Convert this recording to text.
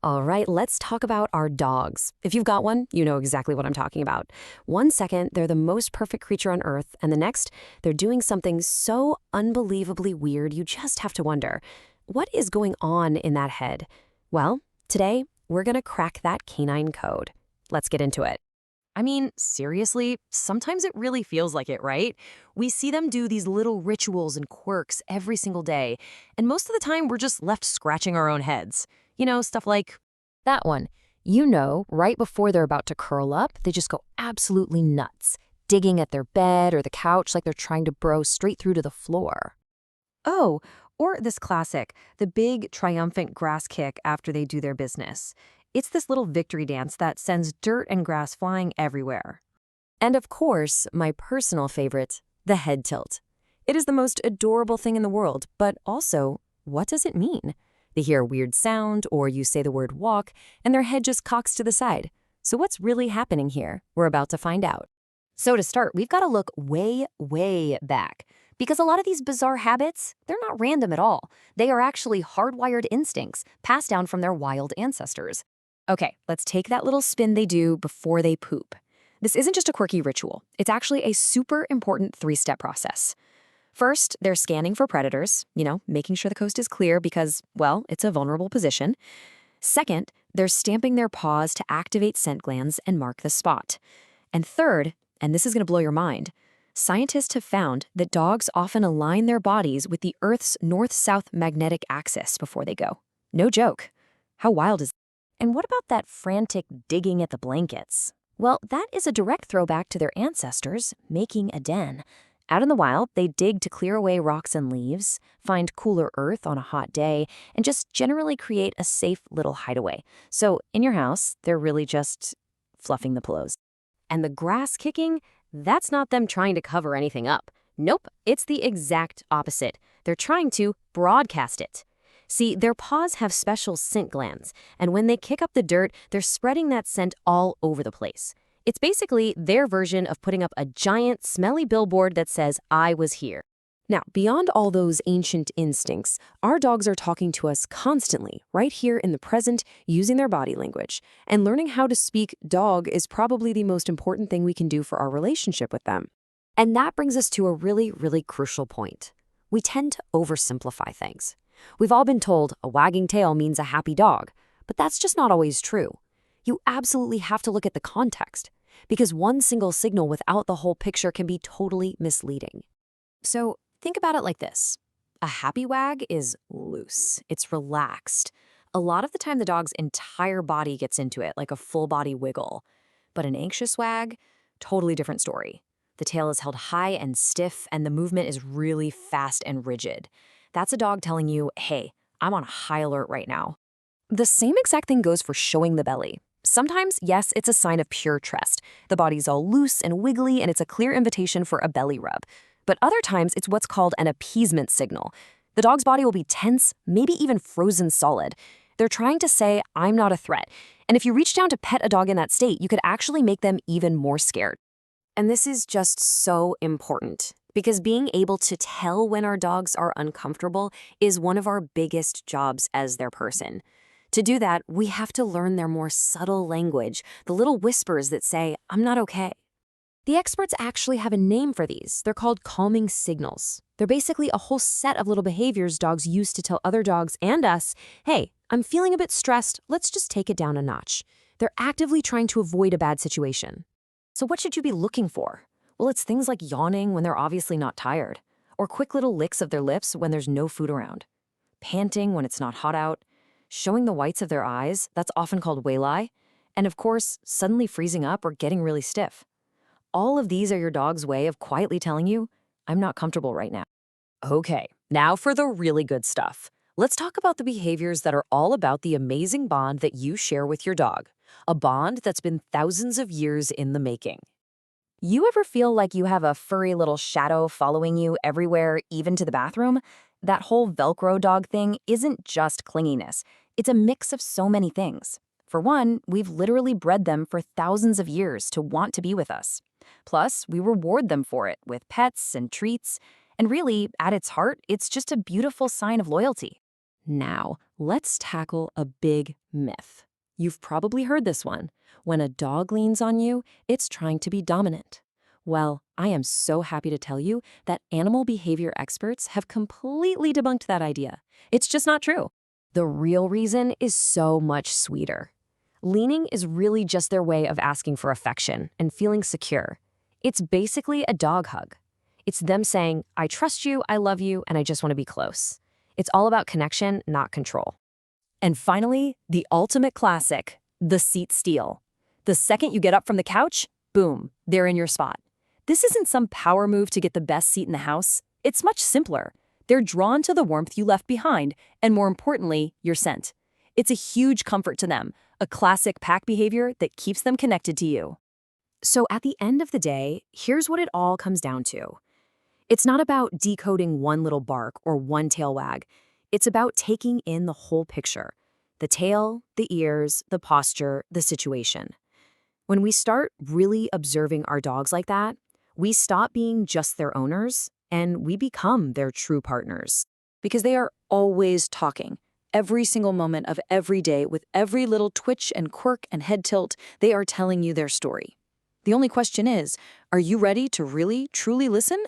All right, let's talk about our dogs. If you've got one, you know exactly what I'm talking about. One second, they're the most perfect creature on earth, and the next, they're doing something so unbelievably weird you just have to wonder, what is going on in that head? Well, today, we're going to crack that canine code. Let's get into it. I mean, seriously, sometimes it really feels like it, right? We see them do these little rituals and quirks every single day, and most of the time we're just left scratching our own heads. Stuff like, That one. Right before they're about to curl up, they just go absolutely nuts, digging at their bed or the couch like they're trying to burrow straight through to the floor. oh, or this classic, the big triumphant grass kick after they do their business. It's this little victory dance that sends dirt and grass flying everywhere. And of course, my personal favorite, the head tilt. It is the most adorable thing in the world, but also, what does it mean? They hear a weird sound, or you say the word walk, and their head just cocks to the side. So what's really happening here? We're about to find out. So to start, we've got to look way, way back. Because a lot of these bizarre habits, they're not random at all. They are actually hardwired instincts passed down from their wild ancestors. Okay, let's take that little spin they do before they poop. This isn't just a quirky ritual. It's actually a super important three-step process. First, they're scanning for predators, making sure the coast is clear because, well, it's a vulnerable position. Second, they're stamping their paws to activate scent glands and mark the spot. And third, and this is going to blow your mind, scientists have found that dogs often align their bodies with the Earth's north-south magnetic axis before they go. No joke. How wild is that? And what about that frantic digging at the blankets? Well, that is a direct throwback to their ancestors making a den. Out in the wild, they dig to clear away rocks and leaves, find cooler earth on a hot day, and just generally create a safe little hideaway. So in your house, they're really just fluffing the pillows. And the grass kicking, that's not them trying to cover anything up. Nope, it's the exact opposite. They're trying to broadcast it. See, their paws have special scent glands, and when they kick up the dirt, they're spreading that scent all over the place. It's basically their version of putting up a giant, smelly billboard that says, "I was here." Now, beyond all those ancient instincts, our dogs are talking to us constantly, right here in the present, using their body language. And learning how to speak dog is probably the most important thing we can do for our relationship with them. And that brings us to a really, really crucial point. We tend to oversimplify things. We've all been told a wagging tail means a happy dog, but that's just not always true. You absolutely have to look at the context, because one single signal without the whole picture can be totally misleading. So think about it like this. A happy wag is loose. It's relaxed. A lot of the time, the dog's entire body gets into it, like a full body wiggle. But an anxious wag, totally different story. The tail is held high and stiff, and the movement is really fast and rigid. That's a dog telling you, hey, I'm on high alert right now. The same exact thing goes for showing the belly. Sometimes, yes, it's a sign of pure trust. The body's all loose and wiggly, and it's a clear invitation for a belly rub. But other times, it's what's called an appeasement signal. The dog's body will be tense, maybe even frozen solid. They're trying to say, I'm not a threat. And if you reach down to pet a dog in that state, you could actually make them even more scared. And this is just so important, because being able to tell when our dogs are uncomfortable is one of our biggest jobs as their person. To do that, we have to learn their more subtle language, the little whispers that say, I'm not okay. The experts actually have a name for these. They're called calming signals. They're basically a whole set of little behaviors dogs use to tell other dogs and us, hey, I'm feeling a bit stressed, let's just take it down a notch. They're actively trying to avoid a bad situation. So what should you be looking for? Well, it's things like yawning when they're obviously not tired, or quick little licks of their lips when there's no food around, panting when it's not hot out, showing the whites of their eyes, that's often called whaley, and of course, suddenly freezing up or getting really stiff. All of these are your dog's way of quietly telling you, I'm not comfortable right now. Okay, now for the really good stuff. Let's talk about the behaviors that are all about the amazing bond that you share with your dog, a bond that's been thousands of years in the making. You ever feel like you have a furry little shadow following you everywhere, even to the bathroom? That whole Velcro dog thing isn't just clinginess. It's a mix of so many things. For one, we've literally bred them for thousands of years to want to be with us. Plus, we reward them for it with pets and treats. And really, at its heart, it's just a beautiful sign of loyalty. Now, let's tackle a big myth. You've probably heard this one. When a dog leans on you, it's trying to be dominant. Well, I am so happy to tell you that animal behavior experts have completely debunked that idea. It's just not true. The real reason is so much sweeter. Leaning is really just their way of asking for affection and feeling secure. It's basically a dog hug. It's them saying, I trust you, I love you, and I just want to be close. It's all about connection, not control. And finally, the ultimate classic, the seat steal. The second you get up from the couch, boom, they're in your spot. This isn't some power move to get the best seat in the house. It's much simpler. They're drawn to the warmth you left behind, and more importantly, your scent. It's a huge comfort to them, a classic pack behavior that keeps them connected to you. So at the end of the day, here's what it all comes down to. It's not about decoding one little bark or one tail wag. It's about taking in the whole picture. The tail, the ears, the posture, the situation. When we start really observing our dogs like that, we stop being just their owners and we become their true partners. Because they are always talking. Every single moment of every day, with every little twitch and quirk and head tilt, they are telling you their story. The only question is, are you ready to really, truly listen